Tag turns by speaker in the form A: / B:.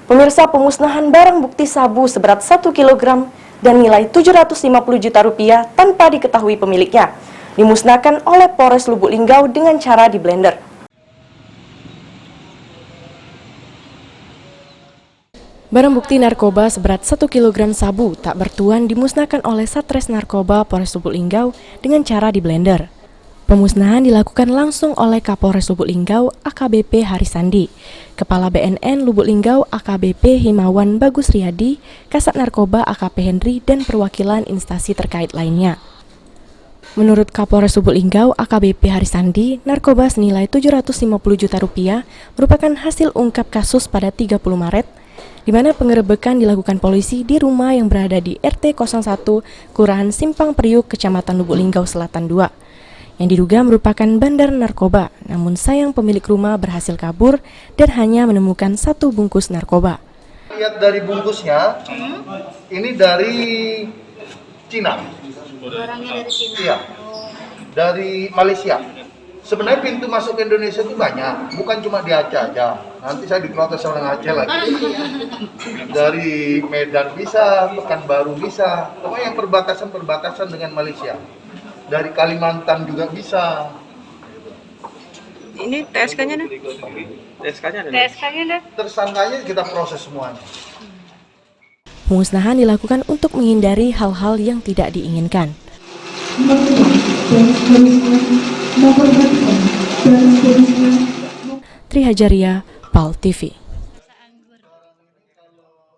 A: Pemirsa, pemusnahan barang bukti sabu seberat 1 kg dan nilai 750 juta rupiah tanpa diketahui pemiliknya dimusnahkan oleh Polres Lubuk Linggau dengan cara di blender. Barang bukti narkoba seberat 1 kg sabu tak bertuan dimusnahkan oleh Satres Narkoba Polres Lubuk Linggau dengan cara di blender. Pemusnahan dilakukan langsung oleh Kapolres Lubuk Linggau AKBP Harisandi, Kepala BNN Lubuk Linggau AKBP Himawan Bagus Riyadi, Kasat Narkoba AKP Henry, dan perwakilan instansi terkait lainnya. Menurut Kapolres Lubuk Linggau AKBP Harisandi, narkoba senilai 750 juta rupiah merupakan hasil ungkap kasus pada 30 Maret, di mana penggerebekan dilakukan polisi di rumah yang berada di RT 01 Kelurahan Simpang Priuk, Kecamatan Lubuk Linggau Selatan 2. Yang diduga merupakan bandar narkoba, namun sayang pemilik rumah berhasil kabur dan hanya menemukan 1 bungkus narkoba.
B: Lihat dari bungkusnya, ini dari Cina.
C: Barangnya dari Cina?
B: Iya, dari Malaysia. Sebenarnya pintu masuk ke Indonesia itu banyak, bukan cuma di Aceh aja. Nanti saya diprotes orang Aceh lagi. Dari Medan bisa, Pekanbaru bisa, pokoknya yang perbatasan dengan Malaysia. Dari Kalimantan juga bisa.
D: Ini TSK-nya nih? TSK-nya nih?
B: Tersangkanya kita proses semuanya.
A: Pemusnahan dilakukan untuk menghindari hal-hal yang tidak diinginkan. Tri Hajaria, PAL TV.